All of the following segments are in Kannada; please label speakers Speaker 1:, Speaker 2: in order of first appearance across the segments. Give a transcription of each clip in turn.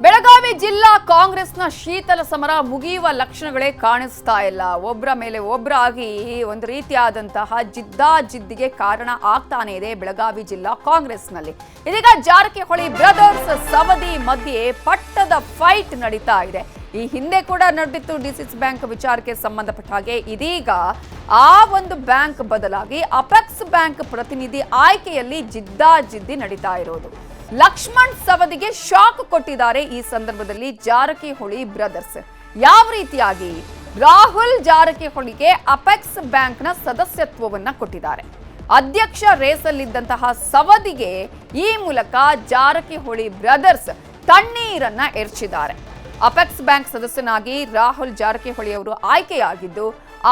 Speaker 1: ಬೆಳಗಾವಿ ಜಿಲ್ಲಾ ಕಾಂಗ್ರೆಸ್ನ ಶೀತಲ ಸಮರ ಮುಗಿಯುವ ಲಕ್ಷಣಗಳೇ ಕಾಣಿಸ್ತಾ ಇಲ್ಲ. ಒಬ್ಬರ ಮೇಲೆ ಒಬ್ಬರಾಗಿ ಒಂದು ರೀತಿಯಾದಂತಹ ಜಿದ್ದಾಜಿದ್ದಿಗೆ ಕಾರಣ ಆಗ್ತಾನೆ ಇದೆ ಬೆಳಗಾವಿ ಜಿಲ್ಲಾ ಕಾಂಗ್ರೆಸ್ನಲ್ಲಿ. ಇದೀಗ ಜಾರಕಿಹೊಳಿ ಬ್ರದರ್ಸ್ ಸವದಿ ಮಧ್ಯೆ ಪಟ್ಟದ ಫೈಟ್ ನಡೀತಾ ಇದೆ. ಈ ಹಿಂದೆ ಕೂಡ ನಡೆದಿತ್ತು ಡಿಸಿಸಿ ಬ್ಯಾಂಕ್ ವಿಚಾರಕ್ಕೆ ಸಂಬಂಧಪಟ್ಟ ಹಾಗೆ. ಇದೀಗ ಆ ಒಂದು ಬ್ಯಾಂಕ್ ಬದಲಾಗಿ ಅಪೆಕ್ಸ್ ಬ್ಯಾಂಕ್ ಪ್ರತಿನಿಧಿ ಆಯ್ಕೆಯಲ್ಲಿ ಜಿದ್ದಾಜಿದ್ದಿ ನಡೀತಾ ಇರೋದು. ಲಕ್ಷ್ಮಣ್ ಸವದಿಗೆ ಶಾಕ್ ಕೊಟ್ಟಿದ್ದಾರೆ ಈ ಸಂದರ್ಭದಲ್ಲಿ ಜಾರಕಿಹೊಳಿ ಬ್ರದರ್ಸ್. ಯಾವ ರೀತಿಯಾಗಿ ರಾಹುಲ್ ಜಾರಕಿಹೊಳಿಗೆ ಅಪೆಕ್ಸ್ ಬ್ಯಾಂಕ್ನ ಸದಸ್ಯತ್ವವನ್ನ ಕೊಟ್ಟಿದ್ದಾರೆ. ಅಧ್ಯಕ್ಷ ರೇಸಲ್ಲಿದ್ದಂತಹ ಸವದಿಗೆ ಈ ಮೂಲಕ ಜಾರಕಿಹೊಳಿ ಬ್ರದರ್ಸ್ ತಣ್ಣೀರನ್ನ ಎರಚಿದ್ದಾರೆ. ಅಪೆಕ್ಸ್ ಬ್ಯಾಂಕ್ ಸದಸ್ಯನಾಗಿ ರಾಹುಲ್ ಜಾರಕಿಹೊಳಿ ಅವರು ಆಯ್ಕೆಯಾಗಿದ್ದು,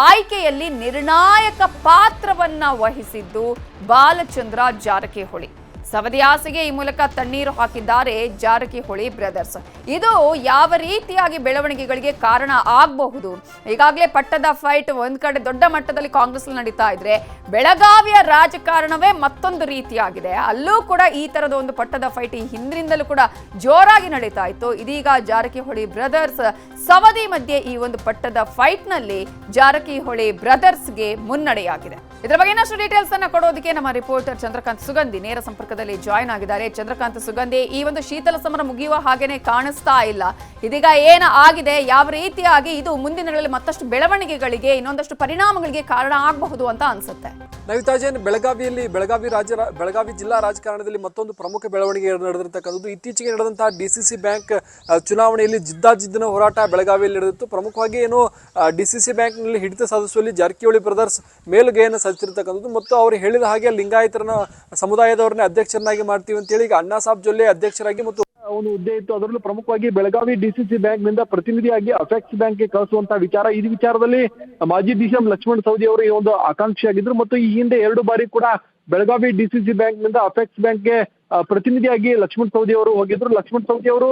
Speaker 1: ಆಯ್ಕೆಯಲ್ಲಿ ನಿರ್ಣಾಯಕ ಪಾತ್ರವನ್ನ ವಹಿಸಿದ್ದು ಬಾಲಚಂದ್ರ ಜಾರಕಿಹೊಳಿ. ಸವದಿ ಆಸೆಗೆ ಈ ಮೂಲಕ ತಣ್ಣೀರು ಹಾಕಿದ್ದಾರೆ ಜಾರಕಿಹೊಳಿ ಬ್ರದರ್ಸ್. ಇದು ಯಾವ ರೀತಿಯಾಗಿ ಬೆಳವಣಿಗೆಗಳಿಗೆ ಕಾರಣ ಆಗಬಹುದು? ಈಗಾಗಲೇ ಪಟ್ಟದ ಫೈಟ್ ಒಂದ್ ಕಡೆ ದೊಡ್ಡ ಮಟ್ಟದಲ್ಲಿ ಕಾಂಗ್ರೆಸ್ ನಡೀತಾ ಇದ್ರೆ, ಬೆಳಗಾವಿಯ ರಾಜಕಾರಣವೇ ಮತ್ತೊಂದು ರೀತಿಯಾಗಿದೆ. ಅಲ್ಲೂ ಕೂಡ ಈ ತರದ ಒಂದು ಪಟ್ಟದ ಫೈಟ್ ಈ ಹಿಂದಿನಿಂದಲೂ ಕೂಡ ಜೋರಾಗಿ ನಡೀತಾ ಇತ್ತು. ಇದೀಗ ಜಾರಕಿಹೊಳಿ ಬ್ರದರ್ಸ್ ಸವದಿ ಮಧ್ಯೆ ಈ ಒಂದು ಪಟ್ಟದ ಫೈಟ್ ನಲ್ಲಿ ಜಾರಕಿಹೊಳಿ ಬ್ರದರ್ಸ್ಗೆ ಮುನ್ನಡೆಯಾಗಿದೆ. ಇದರ ಬಗ್ಗೆ ಇನ್ನಷ್ಟು ಡೀಟೇಲ್ಸ್ ಅನ್ನ ಕೊಡೋದಕ್ಕೆ ನಮ್ಮ ರಿಪೋರ್ಟರ್ ಚಂದ್ರಕಾಂತ್ ಸುಗಂಧಿ ನೇರ ಸಂಪರ್ಕದಲ್ಲಿ ಜಾಯ್ನ್ ಆಗಿದ್ದಾರೆ. ಚಂದ್ರಕಾಂತ್ ಸುಗಂಧಿ, ಈ ಒಂದು ಶೀತಲ ಸಮರ ಮುಗಿಯುವ ಹಾಗೇನೆ ಕಾಣಿಸ್ತಾ ಇಲ್ಲ. ಇದೀಗ ಏನ ಆಗಿದೆ, ಯಾವ ರೀತಿಯಾಗಿ ಇದು ಮುಂದಿನ ದಿನಗಳಲ್ಲಿ ಮತ್ತಷ್ಟು ಬೆಳವಣಿಗೆಗಳಿಗೆ, ಇನ್ನೊಂದಷ್ಟು ಪರಿಣಾಮಗಳಿಗೆ ಕಾರಣ ಆಗಬಹುದು ಅಂತ ಅನ್ಸುತ್ತೆ?
Speaker 2: ನವಿತಾಜೇನ್, ಬೆಳಗಾವಿ ಜಿಲ್ಲಾ ರಾಜಕಾರಣದಲ್ಲಿ ಮತ್ತೊಂದು ಪ್ರಮುಖ ಬೆಳವಣಿಗೆ ನಡೆದಿರ್ತಕ್ಕಂಥದ್ದು ಇತ್ತೀಚೆಗೆ ನಡೆದಂತಹ ಡಿಸಿಸಿ ಬ್ಯಾಂಕ್ ಚುನಾವಣೆಯಲ್ಲಿ ಜಿದ್ದಾಜಿದ್ದಿನ ಹೋರಾಟ ಬೆಳಗಾವಿಯಲ್ಲಿ ನಡೆದಿತ್ತು. ಪ್ರಮುಖವಾಗಿ ಏನು ಡಿಸಿಸಿ ಬ್ಯಾಂಕ್ ನಲ್ಲಿ ಹಿಡಿತ ಸಾಧಿಸುವಲ್ಲಿ ಜಾರಕಿಹೊಳಿ ಬ್ರದರ್ಸ್ ಮೇಲುಗೈಯನ್ನು ಸಾಧಿಸಿರ್ತಕ್ಕಂಥದ್ದು ಮತ್ತು ಅವರು ಹೇಳಿದ ಹಾಗೆ ಲಿಂಗಾಯತರನ್ನ ಸಮುದಾಯದವರನ್ನೇ ಅಧ್ಯಕ್ಷರನ್ನಾಗಿ ಮಾಡ್ತೀವಿ ಅಂತ ಹೇಳಿ ಈಗ ಅಣ್ಣಾ ಸಾಹೇಬ್ ಜೊಲ್ಲೆ ಅಧ್ಯಕ್ಷರಾಗಿ ಮತ್ತು ಒಂದು ಹುದ್ದೆ ಇತ್ತು. ಅದರಲ್ಲೂ ಪ್ರಮುಖವಾಗಿ ಬೆಳಗಾವಿ ಡಿಸಿಸಿ ಬ್ಯಾಂಕ್ ನಿಂದ ಪ್ರತಿನಿಧಿಯಾಗಿ ಅಪೆಕ್ಸ್ ಬ್ಯಾಂಕ್ ಗೆ ಕಳಿಸುವಂತಹ ವಿಚಾರ. ಈ ವಿಚಾರದಲ್ಲಿ ಮಾಜಿ ಡಿಸಿಎಂ ಲಕ್ಷ್ಮಣ್ ಸವದಿ ಅವರು ಈ ಒಂದು ಆಕಾಂಕ್ಷಿಯಾಗಿದ್ರು ಮತ್ತು ಈ ಹಿಂದೆ 2 ಬಾರಿ ಕೂಡ ಬೆಳಗಾವಿ ಡಿಸಿಸಿ ಬ್ಯಾಂಕ್ ನಿಂದ ಅಪೆಕ್ಸ್ ಬ್ಯಾಂಕ್ ಗೆ ಪ್ರತಿನಿಧಿಯಾಗಿ ಲಕ್ಷ್ಮಣ್ ಸವದಿ ಅವರು ಹೋಗಿದ್ರು. ಲಕ್ಷ್ಮಣ್ ಸವದಿ ಅವರು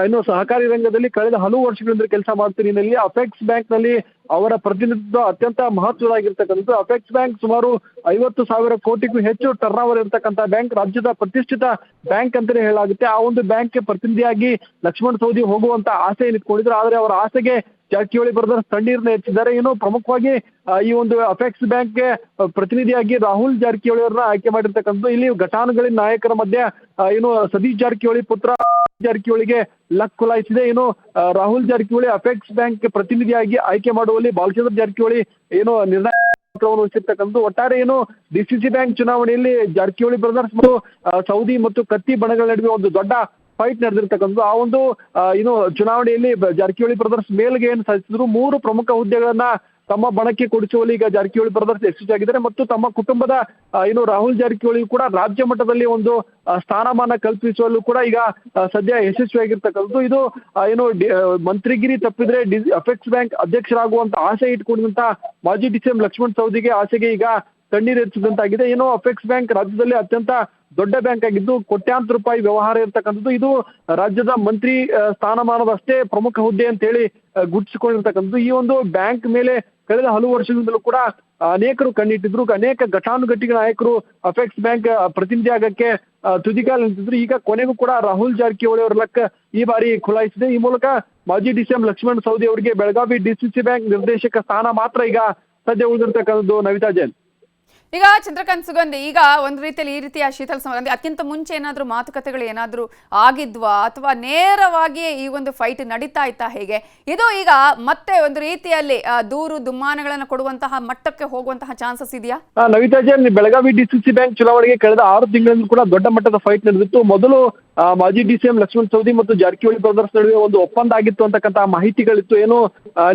Speaker 2: ಇನ್ನು ಸಹಕಾರಿ ರಂಗದಲ್ಲಿ ಕಳೆದ ಹಲವು ವರ್ಷಗಳಿಂದ ಕೆಲಸ ಮಾಡ್ತಿರೋದ್ರಲ್ಲಿ ಅಪೆಕ್ಸ್ ಬ್ಯಾಂಕ್ ನಲ್ಲಿ ಅವರ ಪ್ರತಿನಿಧಿತ್ವ ಅತ್ಯಂತ ಮಹತ್ವದಾಗಿರ್ತಕ್ಕಂಥದ್ದು. ಅಪೆಕ್ಸ್ ಬ್ಯಾಂಕ್ ಸುಮಾರು 50,000 ಕೋಟಿಗೂ ಹೆಚ್ಚು ಟರ್ನ್ ಓವರ್ ಇರತಕ್ಕಂಥ ಬ್ಯಾಂಕ್, ರಾಜ್ಯದ ಪ್ರತಿಷ್ಠಿತ ಬ್ಯಾಂಕ್ ಅಂತಾನೆ ಹೇಳಲಾಗುತ್ತೆ. ಆ ಒಂದು ಬ್ಯಾಂಕ್ ಗೆ ಪ್ರತಿನಿಧಿಯಾಗಿ ಲಕ್ಷ್ಮಣ್ ಸವದಿ ಹೋಗುವಂತ ಆಸೆ ಇಟ್ಕೊಂಡಿದ್ರು. ಆದ್ರೆ ಅವರ ಆಸೆಗೆ ಜಾರಕಿಹೊಳಿ ಬ್ರದರ್ಸ್ ತಣ್ಣೀರನ್ನ ಹೆಚ್ಚಿದ್ದಾರೆ. ಇನ್ನು ಪ್ರಮುಖವಾಗಿ ಈ ಒಂದು ಅಪೆಕ್ಸ್ ಬ್ಯಾಂಕ್ ಗೆ ಪ್ರತಿನಿಧಿಯಾಗಿ ರಾಹುಲ್ ಜಾರಕಿಹೊಳಿ ಅವರನ್ನ ಆಯ್ಕೆ ಮಾಡಿರ್ತಕ್ಕಂಥದ್ದು. ಇಲ್ಲಿ ಘಟಾನುಘಟಿ ನಾಯಕರ ಮಧ್ಯೆ ಏನು ಸತೀಶ್ ಜಾರಕಿಹೊಳಿ ಪುತ್ರ ಜಾರಕಿಹೊಳಿಗೆ ಲಕ್ ಖುಲಾಯಿಸಿದೆ. ಏನು ರಾಹುಲ್ ಜಾರಕಿಹೊಳಿ ಅಪೆಕ್ಸ್ ಬ್ಯಾಂಕ್ ಪ್ರತಿನಿಧಿಯಾಗಿ ಆಯ್ಕೆ ಮಾಡುವಲ್ಲಿ ಬಾಲಚಂದ್ರ ಜಾರಕಿಹೊಳಿ ಏನು ನಿರ್ಣಯ ವಹಿಸಿರ್ತಕ್ಕಂಥದ್ದು. ಒಟ್ಟಾರೆ ಏನು ಡಿಸಿಸಿ ಬ್ಯಾಂಕ್ ಚುನಾವಣೆಯಲ್ಲಿ ಜಾರಕಿಹೊಳಿ ಬ್ರದರ್ಸ್ ಮತ್ತು ಸೌದಿ ಮತ್ತು ಕತ್ತಿ ಬಣಗಳ ನಡುವೆ ಒಂದು ದೊಡ್ಡ ಫೈಟ್ ನಡೆದಿರ್ತಕ್ಕಂಥದ್ದು. ಆ ಒಂದು ಏನು ಚುನಾವಣೆಯಲ್ಲಿ ಜಾರಕಿಹೊಳಿ ಬ್ರದರ್ಸ್ ಮೇಲ್ಗೆ ಏನು ಸಾಧಿಸಿದ್ರು 3 ಪ್ರಮುಖ ಹುದ್ದೆಗಳನ್ನ ತಮ್ಮ ಬಣಕ್ಕೆ ಕೊಡಿಸುವಲ್ಲಿ ಈಗ ಜಾರಕಿಹೊಳಿ ಬ್ರದರ್ಸ್ ಯಶಸ್ವಿಯಾಗಿದ್ದಾರೆ ಮತ್ತು ತಮ್ಮ ಕುಟುಂಬದ ಏನು ರಾಹುಲ್ ಜಾರಕಿಹೊಳಿ ಕೂಡ ರಾಜ್ಯ ಮಟ್ಟದಲ್ಲಿ ಒಂದು ಸ್ಥಾನಮಾನ ಕಲ್ಪಿಸುವಲ್ಲೂ ಕೂಡ ಈಗ ಸದ್ಯ ಯಶಸ್ವಿಯಾಗಿರ್ತಕ್ಕಂಥದ್ದು. ಇದು ಏನು ಮಂತ್ರಿಗಿರಿ ತಪ್ಪಿದ್ರೆ ಅಪೆಕ್ಸ್ ಬ್ಯಾಂಕ್ ಅಧ್ಯಕ್ಷರಾಗುವಂತ ಆಸೆ ಇಟ್ಕೊಂಡಂತ ಮಾಜಿ ಡಿಸಿಎಂ ಲಕ್ಷ್ಮಣ್ ಸವದಿಗೆ ಆಸೆಗೆ ಈಗ ತಣ್ಣೀರು ಹೆಚ್ಚಿದಂತಾಗಿದೆ. ಏನು ಅಪೆಕ್ಸ್ ಬ್ಯಾಂಕ್ ರಾಜ್ಯದಲ್ಲಿ ಅತ್ಯಂತ ದೊಡ್ಡ ಬ್ಯಾಂಕ್ ಆಗಿದ್ದು ಕೋಟ್ಯಾಂತರ ರೂಪಾಯಿ ವ್ಯವಹಾರ ಇರ್ತಕ್ಕಂಥದ್ದು. ಇದು ರಾಜ್ಯದ ಮಂತ್ರಿ ಸ್ಥಾನಮಾನದಷ್ಟೇ ಪ್ರಮುಖ ಹುದ್ದೆ ಅಂತ ಹೇಳಿ ಗುರುತಿಸಿಕೊಂಡಿರ್ತಕ್ಕಂಥದ್ದು. ಈ ಒಂದು ಬ್ಯಾಂಕ್ ಮೇಲೆ ಕಳೆದ ಹಲವು ವರ್ಷದಿಂದಲೂ ಕೂಡ ಅನೇಕರು ಕಣ್ಣಿಟ್ಟಿದ್ರು. ಅನೇಕ ಘಟಾನುಘಟಿ ನಾಯಕರು ಅಪೆಕ್ಸ್ ಬ್ಯಾಂಕ್ ಪ್ರತಿನಿಧಿ ಆಗಕ್ಕೆ ತುದಿಗಾಲ್ ನಿಂತಿದ್ರು. ಈಗ ಕೊನೆಗೂ ಕೂಡ ರಾಹುಲ್ ಜಾರಕಿಹೊಳಿ ಅವರ ಲಕ್ ಈ ಬಾರಿ ಖುಲಾಯಿಸಿದೆ. ಈ ಮೂಲಕ ಮಾಜಿ ಡಿಸಿಎಂ ಲಕ್ಷ್ಮಣ್ ಸವದಿ ಅವರಿಗೆ ಬೆಳಗಾವಿ ಡಿಸಿಸಿ ಬ್ಯಾಂಕ್ ನಿರ್ದೇಶಕ ಸ್ಥಾನ ಮಾತ್ರ ಈಗ ಸದ್ಯ ಉಳಿದಿರ್ತಕ್ಕಂಥದ್ದು. ನವಿತಾ ಜೈನ್.
Speaker 1: ಈಗ ಚಂದ್ರಕಾಂತ್ ಸುಗಂಧಿ, ಈಗ ಒಂದು ರೀತಿಯಲ್ಲಿ ಈ ರೀತಿಯ ಶೀತಲ ಸಮರ ಅಂದ್ರೆ ಅದಕ್ಕಿಂತ ಮುಂಚೆ ಏನಾದರೂ ಮಾತುಕತೆಗಳು ಏನಾದರೂ ಆಗಿದ್ವಾ ಅಥವಾ ನೇರವಾಗಿ ಈ ಒಂದು ಫೈಟ್ ನಡೀತಾ ಇತ್ತಾ? ಹೇಗೆ ಇದು ಈಗ ಮತ್ತೆ ಒಂದು ರೀತಿಯಲ್ಲಿ ದೂರು ದುಮ್ಮಾನಗಳನ್ನು ಕೊಡುವಂತಹ ಮಟ್ಟಕ್ಕೆ ಹೋಗುವಂತಹ ಚಾನ್ಸಸ್ ಇದೆಯಾ?
Speaker 2: ನವಿತಾ ಜೈನ್, ಬೆಳಗಾವಿ ಡಿಸಿಸಿ ಬ್ಯಾಂಕ್ ಚುನಾವಣೆಗೆ ಕಳೆದ 6 ತಿಂಗಳಿಂದ ಕೂಡ ದೊಡ್ಡ ಮಟ್ಟದ ಫೈಟ್ ನಡೆದಿತ್ತು. ಮೊದಲು ಮಾಜಿ ಡಿಸಿಎಂ ಲಕ್ಷ್ಮಣ್ ಸವದಿ ಮತ್ತು ಜಾರಕಿಹೊಳಿ ಬ್ರದರ್ಸ್ ನಡುವೆ ಒಂದು ಒಪ್ಪಂದ ಆಗಿತ್ತು ಅಂತಕ್ಕಂಥ ಮಾಹಿತಿಗಳಿತ್ತು. ಏನು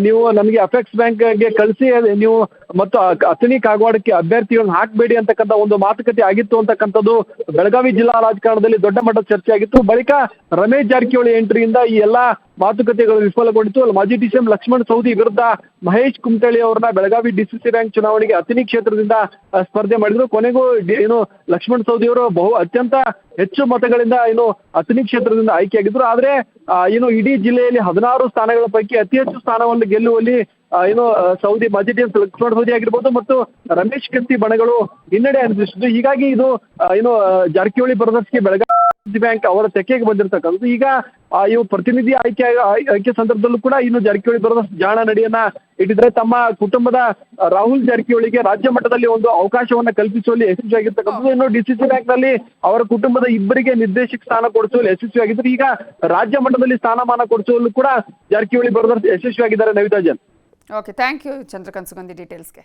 Speaker 2: ನೀವು ನನಗೆ ಅಪೆಕ್ಸ್ ಬ್ಯಾಂಕ್ ಗೆ ಕಳಿಸಿ ನೀವು ಮತ್ತು ಅಥಣಿ ಕಾಗವಾಡಕ್ಕೆ ಅಭ್ಯರ್ಥಿಗಳನ್ನ ಹಾಕಬೇಡಿ ಅಂತಕ್ಕಂಥ ಒಂದು ಮಾತುಕತೆ ಆಗಿತ್ತು ಅಂತಕ್ಕಂಥದ್ದು ಬೆಳಗಾವಿ ಜಿಲ್ಲಾ ರಾಜಕಾರಣದಲ್ಲಿ ದೊಡ್ಡ ಮಟ್ಟದ ಚರ್ಚೆ ಆಗಿತ್ತು. ಬಳಿಕ ರಮೇಶ್ ಜಾರಕಿಹೊಳಿ ಎಂಟ್ರಿಯಿಂದ ಈ ಎಲ್ಲಾ ಮಾತುಕತೆಗಳು ವಿಫಲಗೊಂಡಿತ್ತು. ಮಾಜಿ ಡಿಸಿಎಂ ಲಕ್ಷ್ಮಣ್ ಸವದಿ ವಿರುದ್ಧ ಮಹೇಶ್ ಕುಮಟಳ್ಳಿ ಅವರನ್ನ ಬೆಳಗಾವಿ ಡಿಸಿಸಿ ಬ್ಯಾಂಕ್ ಚುನಾವಣೆಗೆ ಅಥಣಿ ಕ್ಷೇತ್ರದಿಂದ ಸ್ಪರ್ಧೆ ಮಾಡಿದ್ರು. ಕೊನೆಗೂ ಏನು ಲಕ್ಷ್ಮಣ್ ಸವದಿ ಅವರು ಅತ್ಯಂತ ಹೆಚ್ಚು ಮತಗಳಿಂದ ಏನು ಅಥಣಿ ಕ್ಷೇತ್ರದಿಂದ ಆಯ್ಕೆಯಾಗಿದ್ರು. ಆದ್ರೆ ಏನು ಇಡೀ ಜಿಲ್ಲೆಯಲ್ಲಿ 16 ಸ್ಥಾನಗಳ ಪೈಕಿ ಅತಿ ಹೆಚ್ಚು ಸ್ಥಾನವನ್ನು ಗೆಲ್ಲುವಲ್ಲಿ ಏನು ಸೌದಿ ಮಾಜಿ ಡಿಸಿಎಂ ಲಕ್ಷ್ಮಣ್ ಸವದಿ ಆಗಿರ್ಬೋದು ಮತ್ತು ರಮೇಶ್ ಕತ್ತಿ ಬಣಗಳು ಹಿನ್ನಡೆ ಅನುಭವಿಸಿದ್ದು. ಹೀಗಾಗಿ ಇದು ಏನು ಜಾರಕಿಹೊಳಿ ಬ್ರದರ್ಸ್ಗೆ ಬೆಳಗಾವಿ
Speaker 3: ಬ್ಯಾಂಕ್ ಅವರ ತೆಕ್ಕೆಗೆ ಬಂದಿರತಕ್ಕಂಥದ್ದು. ಈಗ ಇವು ಪ್ರತಿನಿಧಿ ಆಯ್ಕೆ ಸಂದರ್ಭದಲ್ಲೂ ಕೂಡ ಇನ್ನು ಜಾರಕಿಹೊಳಿ ಬರೋದ ಜಾಣ ನಡೆಯನ್ನ ಇಟ್ಟಿದ್ರೆ ತಮ್ಮ ಕುಟುಂಬದ ರಾಹುಲ್ ಜಾರಕಿಹೊಳಿಗೆ ರಾಜ್ಯ ಮಟ್ಟದಲ್ಲಿ ಒಂದು ಅವಕಾಶವನ್ನ ಕಲ್ಪಿಸುವಲ್ಲಿ ಯಶಸ್ವಿಯಾಗಿರ್ತಕ್ಕಂಥದ್ದು. ಇನ್ನು ಡಿಸಿಸಿ ಬ್ಯಾಂಕ್ ನಲ್ಲಿ ಅವರ ಕುಟುಂಬದ ಇಬ್ಬರಿಗೆ ನಿರ್ದೇಶಕ ಸ್ಥಾನ ಕೊಡಿಸುವಲ್ಲಿ ಯಶಸ್ವಿಯಾಗಿದ್ದಾರೆ. ಈಗ ರಾಜ್ಯ ಮಟ್ಟದಲ್ಲಿ ಸ್ಥಾನಮಾನ ಕೊಡಿಸುವಲ್ಲೂ ಕೂಡ ಜಾರಕಿಹೊಳಿ ಬರೋದ್ರ ಯಶಸ್ವಿಯಾಗಿದ್ದಾರೆ ನವಿತಾ ಜನ್.
Speaker 1: Okay, thank you Chandrakant Sugandhi ಡೀಟೇಲ್ಸ್ಗೆ.